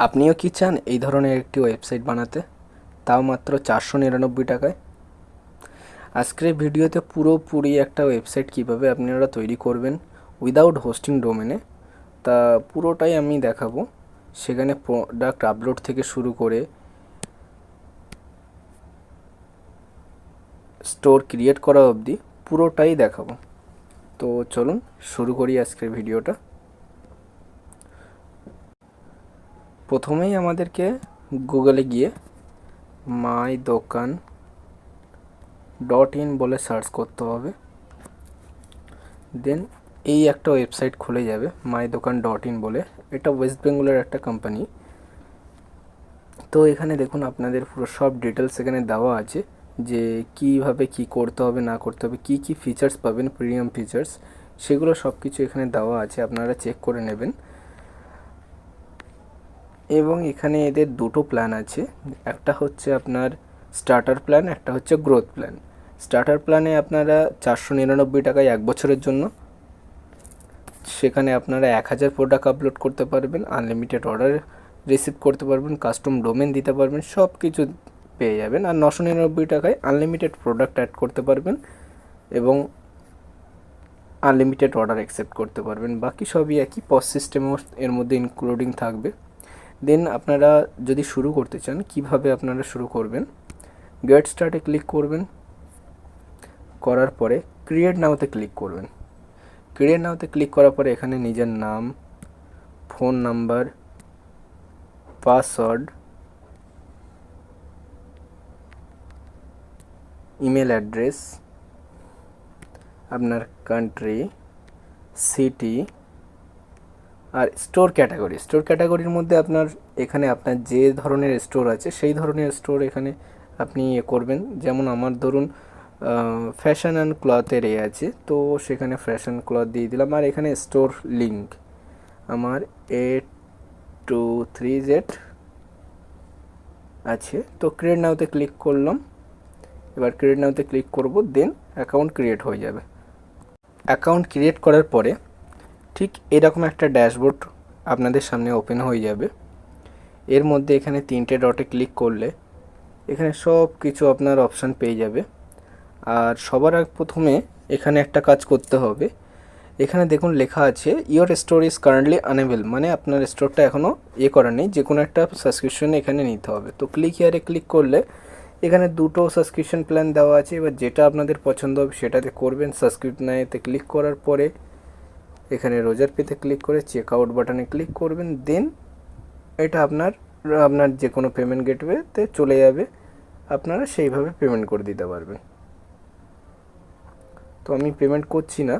আপনিও কি চান এই ধরনের একটি ওয়েবসাইট বানাতে, তাও মাত্র 499 টাকায়? আজকের ভিডিওতে পুরোপুরি একটা ওয়েবসাইট কিভাবে আপনারা তৈরি করবেন উইদাউট হোস্টিং ডোমেনে, তা পুরোটাই আমি দেখাবো। সেখানে প্রোডাক্ট আপলোড থেকে শুরু করে স্টোর ক্রিয়েট করা অবধি পুরোটাই দেখাবো। তো চলুন শুরু করি আজকের ভিডিওটা। প্রথমেই আমাদেরকে গুগলে গিয়ে mydokan.in বলে সার্চ করতে হবে। দেন এই একটা ওয়েবসাইট খুলে যাবে mydokan.in বলে। এটা ওয়েস্ট বেঙ্গলের একটা কোম্পানি। তো এখানে দেখুন আপনাদের পুরো সব ডিটেলস এখানে দেওয়া আছে, যে কীভাবে কি করতে হবে না করতে হবে, কি কি ফিচার্স পাবেন, প্রিমিয়াম ফিচার্স, সেগুলো সব কিছু এখানে দেওয়া আছে, আপনারা চেক করে নেবেন। এবং এখানে এদের দুটো প্ল্যান আছে, একটা হচ্ছে আপনার স্টার্টার প্ল্যান, একটা হচ্ছে গ্রোথ প্ল্যান। স্টার্টার প্ল্যানে আপনারা 499 টাকায় 1 বছরের জন্য, সেখানে আপনারা 1000 প্রোডাক্ট আপলোড করতে পারবেন, আনলিমিটেড অর্ডার রিসিভ করতে পারবেন, কাস্টম ডোমেন দিতে পারবেন, সব কিছু পেয়ে যাবেন। আর 999 টাকায় আনলিমিটেড প্রোডাক্ট অ্যাড করতে পারবেন এবং আনলিমিটেড অর্ডার অ্যাকসেপ্ট করতে পারবেন। বাকি সবই একই পজ সিস্টেমও এর মধ্যে ইনক্লুডিং থাকবে। দেন আপনারা যদি শুরু করতে চান, কিভাবে আপনারা শুরু করবেন, গেট স্টার্টে ক্লিক করবেন। করার পরে ক্রিয়েট নাওতে ক্লিক করবেন। ক্রিয়েট নাওতে ক্লিক করার পরে এখানে নিজের নাম, phone number, password, email address, আপনার কান্ট্রি, সিটি, আর স্টোর ক্যাটাগরি। স্টোর ক্যাটাগরির মধ্যে আপনার এখানে আপনার যে ধরনের স্টোর আছে সেই ধরনের স্টোর এখানে আপনি করবেন। যেমন আমার ধরুন ফ্যাশন অ্যান্ড ক্লথের আছে, তো সেখানে ফ্যাশন ক্লথ দিয়ে দিলাম। আর এখানে স্টোর লিঙ্ক আমার A23Z আছে। তো ক্রিয়েট নাওতে ক্লিক করলাম। এবার ক্রিয়েট নাওতে ক্লিক করব, দেন অ্যাকাউন্ট ক্রিয়েট হয়ে যাবে। অ্যাকাউন্ট ক্রিয়েট করার পরে ঠিক এরকম একটা ড্যাশবোর্ড আপনাদের সামনে ওপেন হয়ে যাবে। এর মধ্যে এখানে 3টে ডটে ক্লিক করলে এখানে সব কিছু আপনার অপশান পেয়ে যাবে। আর সবার আগে প্রথমে এখানে একটা কাজ করতে হবে। এখানে দেখুন লেখা আছে your store is currently unable, মানে আপনার স্টোরটা এখনও করা নেই, যে কোনো একটা সাবস্ক্রিপশন এখানে নিতে হবে। তো ক্লিক হিয়ারে ক্লিক করলে এখানে দুটো সাবস্ক্রিপশন প্ল্যান দেওয়া আছে। এবার যেটা আপনাদের পছন্দ হবে সেটাতে করবেন। সাবস্ক্রিপশনেতে ক্লিক করার পরে এখানে রোজার পেতে ক্লিক করে চেক আউট বাটনে ক্লিক করবেন। দেন এটা আপনার যে কোনো পেমেন্ট গেটওয়েতে চলে যাবে, আপনারা সেইভাবে পেমেন্ট করে দিতে পারবেন। তো আমি পেমেন্ট করছি না।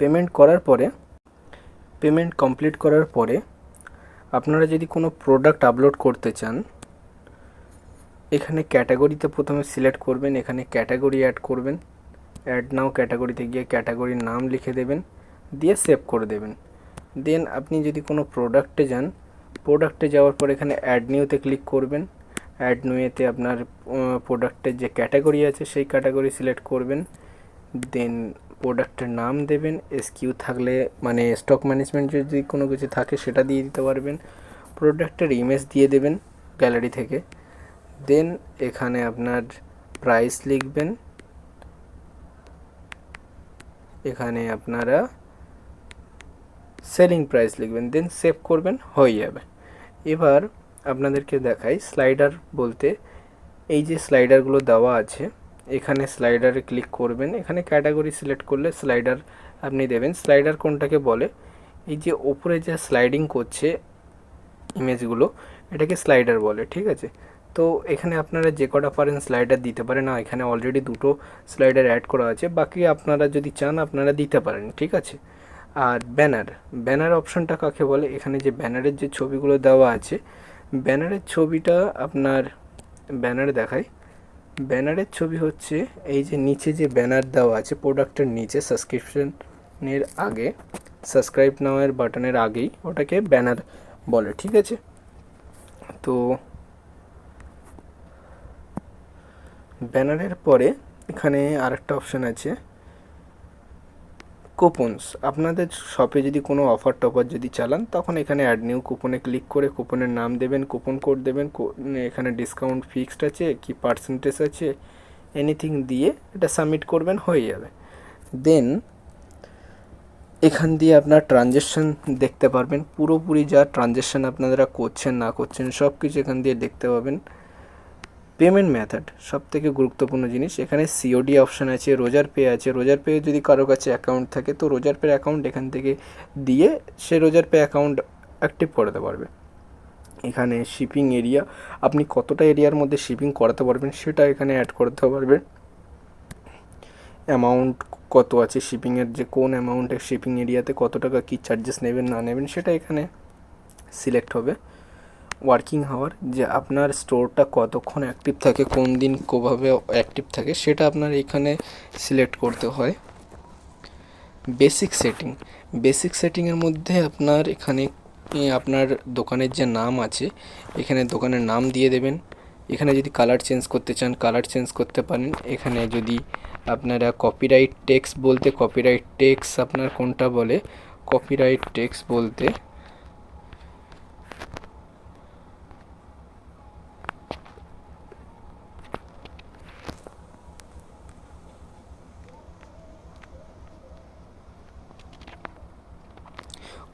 পেমেন্ট করার পরে, পেমেন্ট কমপ্লিট করার পরে আপনারা যদি কোনো প্রোডাক্ট আপলোড করতে চান, এখানে ক্যাটাগরিতে প্রথমে সিলেক্ট করবেন, এখানে ক্যাটাগরি অ্যাড করবেন। অ্যাড নাও ক্যাটাগরিতে গিয়ে ক্যাটাগরির নাম লিখে দেবেন, দিয়ে সেভ করে দেবেন। দেন আপনি যদি কোনো প্রোডাক্টে যান, প্রোডাক্টে যাওয়ার পর এখানে অ্যাড নিউতে ক্লিক করবেন। অ্যাড নিউতে আপনার প্রোডাক্টের যে ক্যাটাগরি আছে সেই ক্যাটাগরি সিলেক্ট করবেন। দেন প্রোডাক্টের নাম দেবেন, এসকিউ থাকলে মানে স্টক ম্যানেজমেন্ট যদি কোনো কিছু থাকে সেটা দিয়ে দিতে পারবেন। প্রোডাক্টের ইমেজ দিয়ে দেবেন গ্যালারি থেকে। দেন এখানে আপনার প্রাইস লিখবেন, এখানে আপনারা সেলিং প্রাইস লিখবেন, দেন সেভ করবেন, হয়ে যাবে। এবার আপনাদেরকে দেখাই স্লাইডার বলতে, এই যে স্লাইডারগুলো দেওয়া আছে, এখানে স্লাইডারে ক্লিক করবেন। এখানে ক্যাটাগরি সিলেক্ট করলে স্লাইডার আপনি দেবেন। স্লাইডার কোনটাকে বলে, এই যে ওপরে যে স্লাইডিং করছে ইমেজগুলো, এটাকে স্লাইডার বলে, ঠিক আছে। তো এখানে আপনারা যে কটা পারেন স্লাইডার দিতে পারেন। না, এখানে অলরেডি দুটো স্লাইডার অ্যাড করা আছে, বাকি আপনারা যদি চান আপনারা দিতে পারেন, ঠিক আছে। আর ব্যানার অপশানটা কাকে বলে, এখানে যে ব্যানারের যে ছবিগুলো দেওয়া আছে, ব্যানারের ছবিটা আপনার ব্যানারে দেখায়। ব্যানারের ছবি হচ্ছে এই যে নিচে যে ব্যানার দেওয়া আছে প্রোডাক্টের নিচে, সাবস্ক্রিপশনের আগে, সাবস্ক্রাইব নাও এর বাটনের আগেই, ওটাকে ব্যানার বলে, ঠিক আছে। তো ব্যানারের পরে এখানে আরেকটা অপশান আছে কুপনস। আপনাদের শপে যদি কোনো অফার টফার যদি চালান তখন এখানে অ্যাড নিউ কুপনে ক্লিক করে কুপনের নাম দেবেন, কুপন কোড দেবেন, এখানে ডিসকাউন্ট ফিক্সড আছে কি পার্সেন্টেজ আছে এনিথিং দিয়ে এটা সাবমিট করবেন, হয়ে যাবে। দেন এখান দিয়ে আপনার ট্রানজ্যাকশান দেখতে পারবেন, পুরোপুরি যা ট্রানজ্যাকশান আপনারা করছেন না করছেন সব কিছু এখান দিয়ে দেখতে পাবেন। পেমেন্ট মেথড সবথেকে গুরুত্বপূর্ণ জিনিস, এখানে সিওডি অপশান আছে, রোজার পে আছে। রোজার পে যদি কারো কাছে অ্যাকাউন্ট থাকে তো রোজার পে অ্যাকাউন্ট এখান থেকে দিয়ে সে রোজার পে অ্যাকাউন্ট অ্যাক্টিভ করাতে পারবে। এখানে শিপিং এরিয়া, আপনি কতটা এরিয়ার মধ্যে শিপিং করাতে পারবেন সেটা এখানে অ্যাড করতে পারবেন। অ্যামাউন্ট কত আছে শিপিংয়ের, যে কোন অ্যামাউন্টের শিপিং এরিয়াতে কত টাকা কী চার্জেস নেবেন না নেবেন সেটা এখানে সিলেক্ট হবে। ওয়ার্কিং আওয়ার, যে আপনার স্টোরটা কতক্ষণ অ্যাক্টিভ থাকে, কোন দিন কোভাবে অ্যাক্টিভ থাকে সেটা আপনার এখানে সিলেক্ট করতে হয়। বেসিক সেটিং, বেসিক সেটিংয়ের মধ্যে আপনার এখানে আপনার দোকানের যে নাম আছে এখানে দোকানের নাম দিয়ে দেবেন। এখানে যদি কালার চেঞ্জ করতে চান কালার চেঞ্জ করতে পারেন। এখানে যদি আপনারা কপিরাইট টেক্সট বলতে কপিরাইট টেক্সট আপনার কোনটা বলে, কপিরাইট টেক্সট বলতে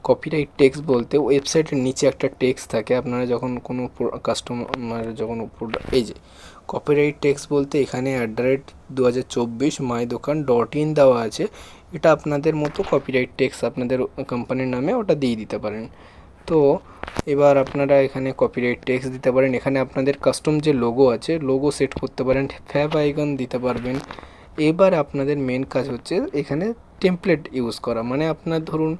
কপিরাইট টেক্সট বলতে ওয়েবসাইটের নিচে একটা টেক্সট থাকে, আপনারা যখন কোনো কাস্টমার যখন এই যে কপিরাইট টেক্সট বলতে এখানে @2024 mydokan.in দেওয়া আছে, এটা আপনাদের মতো কপিরাইট টেক্সট আপনাদের কোম্পানির নামে ওটা দিয়ে দিতে পারেন। তো এবার আপনারা এখানে কপিরাইট টেক্সট দিতে পারেন। এখানে আপনাদের কাস্টম যে লোগো আছে লোগো সেট করতে পারেন, ফ্যাব আইকন দিতে পারবেন। এবার আপনাদের মেন কাজ হচ্ছে এখানে টেমপ্লেট ইউজ করা, মানে আপনার ধরুন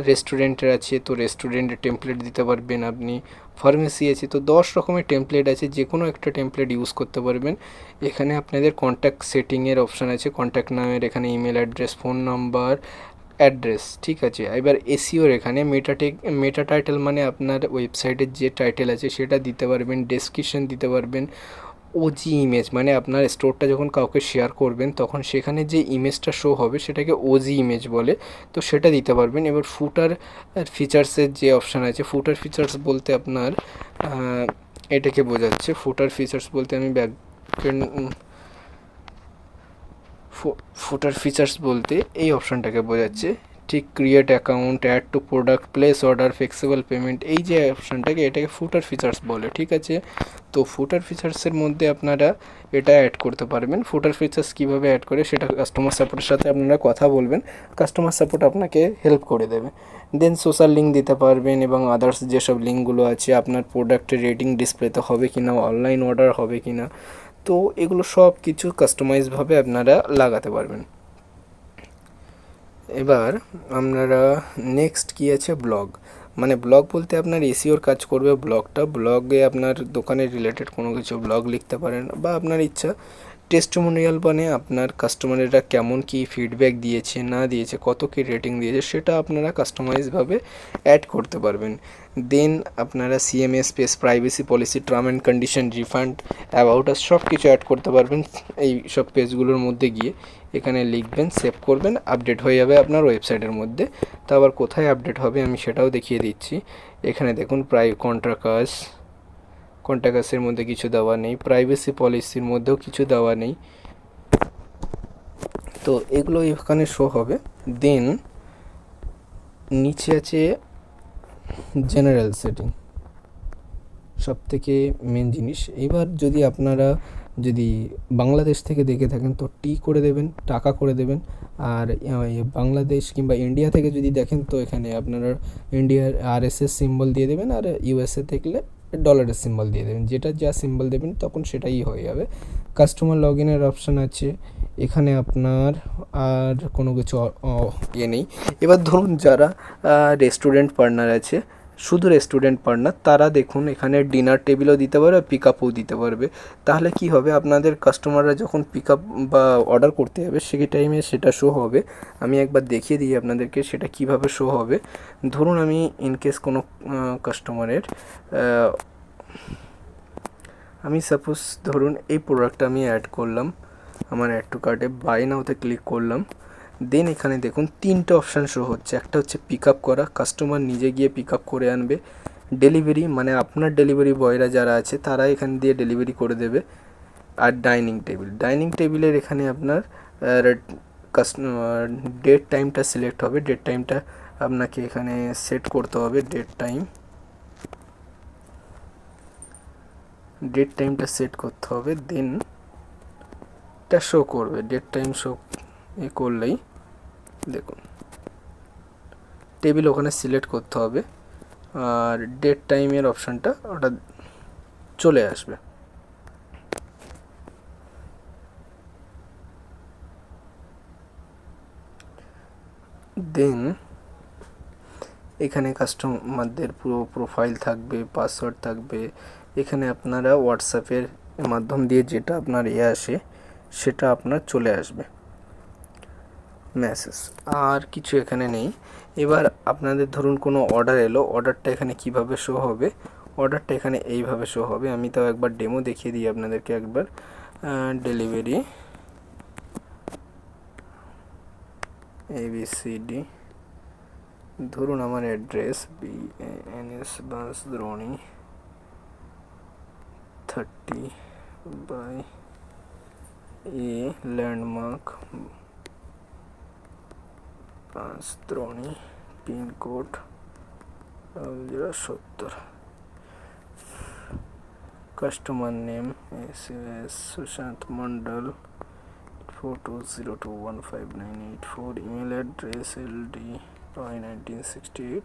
রেস্টুরেন্টের আছে তো রেস্টুরেন্টের টেমপ্লেট দিতে পারবেন, আপনি ফার্মেসি আছে তো 10 রকমের টেমপ্লেট আছে, যে কোনো একটা টেমপ্লেট ইউজ করতে পারবেন। এখানে আপনাদের কন্ট্যাক্ট সেটিংয়ের অপশান আছে, কন্ট্যাক্ট নামের এখানে email address, phone number, address, ঠিক আছে। এবার এসইওর এখানে মেটা টাইটেল মানে আপনার ওয়েবসাইটের যে টাইটেল আছে সেটা দিতে পারবেন, ডেসক্রিপশন দিতে পারবেন। ওজি ইমেজ মানে আপনার স্টোরটা যখন কাউকে শেয়ার করবেন তখন সেখানে যে ইমেজটা শো হবে সেটাকে ওজি ইমেজ বলে, তো সেটা দিতে পারবেন। এবার ফুটার ফিচার্সের যে অপশান আছে, ফুটার ফিচার্স বলতে আপনার এটাকে বোঝাচ্ছে। ফুটার ফিচার্স বলতে আমি ফুটার ফিচার্স বলতে এই অপশানটাকে বোঝাচ্ছে, ঠিক। Create account, add to product, place order, flexible payment, এই যে অপশানটাকে এটাকে ফুটার ফিচার্স বলে, ঠিক আছে। তো ফুটার ফিচার্সের মধ্যে আপনারা এটা অ্যাড করতে পারবেন। ফুটার ফিচার্স কীভাবে অ্যাড করে সেটা কাস্টমার সাপোর্টের সাথে আপনারা কথা বলবেন, কাস্টমার সাপোর্ট আপনাকে হেল্প করে দেবে। দেন সোশ্যাল লিঙ্ক দিতে পারবেন এবং আদার্স যেসব লিঙ্কগুলো আছে, আপনার প্রোডাক্টের রেটিং ডিসপ্লেতে হবে কি না, অনলাইন অর্ডার হবে কি না, তো এগুলো সব কিছু কাস্টমাইজভাবে আপনারা লাগাতে পারবেন। এবার আপনারা নেক্সট কী আছে, ব্লগ, মানে ব্লগ বলতে আপনার এসইওর কাজ করবে ব্লগে আপনার দোকানের রিলেটেড কোনো কিছু ব্লগ লিখতে পারেন বা আপনার ইচ্ছা। টেস্টিমোনিয়াল মানে আপনার কাস্টমারেরা কেমন কী ফিডব্যাক দিয়েছে না দিয়েছে, কত কী রেটিং দিয়েছে সেটা আপনারা কাস্টমাইজভাবে অ্যাড করতে পারবেন। দেন আপনারা CMS space, privacy policy, term and condition, refund, about us সব কিছু অ্যাড করতে পারবেন। এই সব পেজগুলোর মধ্যে গিয়ে এখানে লিখবেন, সেভ করবেন, আপডেট হয়ে যাবে আপনার ওয়েবসাইটের মধ্যে। তো আবার কোথায় আপডেট হবে আমি সেটাও দেখিয়ে দিচ্ছি। এখানে দেখুন কন্ট্রাক্টাসের মধ্যে কিছু দেওয়া নেই, প্রাইভেসি পলিসির মধ্যেও কিছু দেওয়া নেই, তো এগুলো এখানে শো হবে। দেন নিচে আছে জেনারেল সেটিং, সব থেকে মেন জিনিস। এবার যদি আপনারা যদি বাংলাদেশ থেকে দেখে থাকেন তো টি করে দেবেন, টাকা করে দেবেন। আর বাংলাদেশ কিংবা ইন্ডিয়া থেকে যদি দেখেন তো এখানে আপনারা ইন্ডিয়ার RSS সিম্বল দিয়ে দেবেন, আর USA থাকলে ডলারের সিম্বল দিয়ে দেবেন, যেটা যা সিম্বল দেবেন তখন সেটাই হয়ে যাবে। কাস্টমার লগ ইনের অপশান আছে এখানে আপনার, আর কোনো কিছু নেই। এবার ধরুন যারা রেস্টুরেন্ট পার্টনার আছে, শুধু রেস্টুরেন্ট পার্টনার, তারা দেখুন এখানে ডিনার টেবিলও দিতে পারবে, পিক আপও দিতে পারবে। তাহলে কি হবে, আপনাদের কাস্টমাররা যখন পিক আপ বা অর্ডার করতে যাবে সেই টাইমে সেটা শো হবে। আমি একবার দেখিয়ে দিই আপনাদেরকে সেটা কিভাবে শো হবে। ধরুন আমি ইনকেস কোনো কাস্টমারের আমি সাপোজ ধরুন এই প্রোডাক্টটা আমি অ্যাড করলাম, আমার অ্যাড টু কার্টে বাই নাওতে ক্লিক করলাম। দেন এখানে দেখুন 3টে অপশান শো হচ্ছে। একটা হচ্ছে পিক আপ করা, কাস্টমার নিজে গিয়ে পিক আপ করে আনবে। ডেলিভারি, মানে আপনার ডেলিভারি বয়রা যারা আছে তারা এখান দিয়ে ডেলিভারি করে দেবে। আর ডাইনিং টেবিল, ডাইনিং টেবিলের এখানে আপনার ডেট টাইমটা সিলেক্ট হবে। ডেট টাইমটা আপনাকে এখানে সেট করতে হবে। ডেট টাইমটা সেট করতে হবে। দেন এটা শো করবে। ডেট টাইম শো করলেই দেখুন টেবিল ওখানে সিলেক্ট করতে হবে, আর ডেট টাইমের অপশানটা ওটা চলে আসবে। দেন এখানে কাস্টমারদের পুরো প্রোফাইল থাকবে, পাসওয়ার্ড থাকবে। এখানে আপনারা হোয়াটসঅ্যাপের মাধ্যম দিয়ে যেটা আপনার আসে সেটা আপনার চলে আসবে মেসেজ, আর কিছু এখানে নেই। এবার আপনাদের ধরুন কোনো অর্ডার এলো, অর্ডারটা এখানে কিভাবে শো হবে? অর্ডারটা এখানে এইভাবে শো হবে। আমি তাও একবার ডেমো দেখিয়ে দিই আপনাদেরকে একবার। ডেলিভারি ABCD, ধরুন আমার address BNS Bansdroni 30 by landmark Bansdroni, pincode 070, customer name SS Sushanta Mondal 42021598, email address LD1968।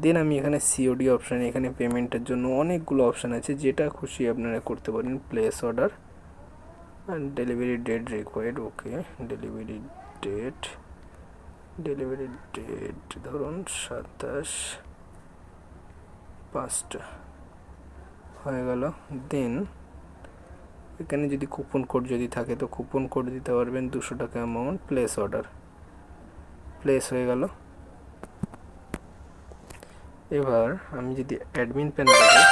Then আমি এখানে COD অপশান, এখানে পেমেন্টের জন্য অনেকগুলো অপশান আছে, যেটা খুশি আপনারা করতে পারেন। Place order and delivery date required, okay. Delivery date ধরুন 27/5 হয়ে গেল। দেন এখানে যদি কুপন কোড যদি থাকে তো কুপন কোড দিতে পারবেন, 200 টাকা অ্যামাউন্ট। প্লেস অর্ডার, প্লেস হয়ে গেল। এবার আমি যদি অ্যাডমিন প্যানেলে যাই,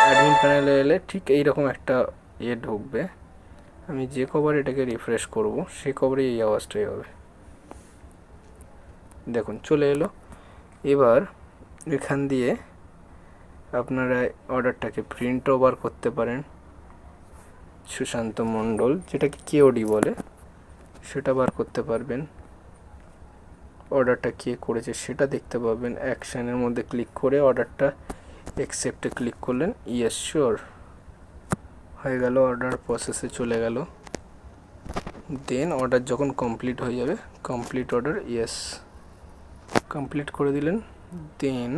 অ্যাডমিন প্যানেলে এলে ঠিক এইরকম একটা ঢুকবে। আমি যে কভার এটাকে রিফ্রেশ করব সেই কভারে এই আওয়াজটাই হবে। দেখুন চলে এলো। এবার এখান দিয়ে আপনারা অর্ডারটাকে প্রিন্টও বার করতে পারেন। সুশান্ত মণ্ডল, যেটাকে KOD বলে, সেটা বার করতে পারবেন। অর্ডারটা কে করেছে সেটা দেখতে পাবেন। অ্যাকশানের মধ্যে ক্লিক করে অর্ডারটা অ্যাকসেপ্টে ক্লিক করলেন, ইয়েস শিওর হয়ে গেল, অর্ডার প্রসেসে চলে গেল। দেন অর্ডার যখন কমপ্লিট হয়ে যাবে, কমপ্লিট অর্ডার, ইয়েস কমপ্লিট করে দিলেন। দেন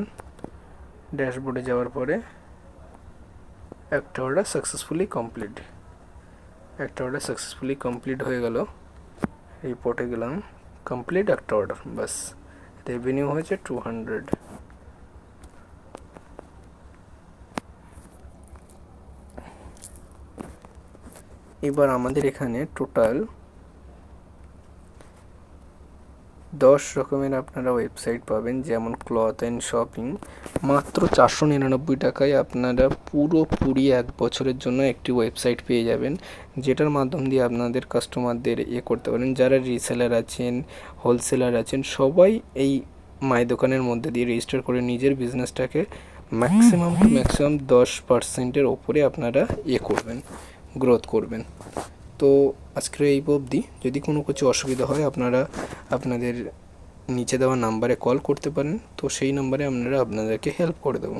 ড্যাশবোর্ডে যাওয়ার পরে একটা অর্ডার সাকসেসফুলি কমপ্লিট হয়ে গেল। রিপোর্টে গেলাম, কমপ্লিট একটা অর্ডার, বাস রেভিনিউ হয়েছে 200। এবার আমাদের এখানে টোটাল 10 রকমের আপনারা ওয়েবসাইট পাবেন, যেমন ক্লথ অ্যান্ড শপিং। মাত্র 499 টাকায় আপনারা পুরোপুরি 1 বছরের জন্য একটি ওয়েবসাইট পেয়ে যাবেন, যেটার মাধ্যম দিয়ে আপনাদের কাস্টমারদের করতে পারেন। যারা রিসেলার আছেন, হোলসেলার আছেন, সবাই এই মাই দোকানের মধ্যে দিয়ে রেজিস্টার করে নিজের বিজনেসটাকে ম্যাক্সিমাম 10%-এর ওপরে আপনারা করবেন, গ্রোথ করবেন। তো আজকের এই অবধি। যদি কোনো কিছু অসুবিধা হয় আপনারা আপনাদের নিচে দেওয়া নাম্বারে কল করতে পারেন, তো সেই নাম্বারে আপনাদেরকে হেল্প করে দেবো।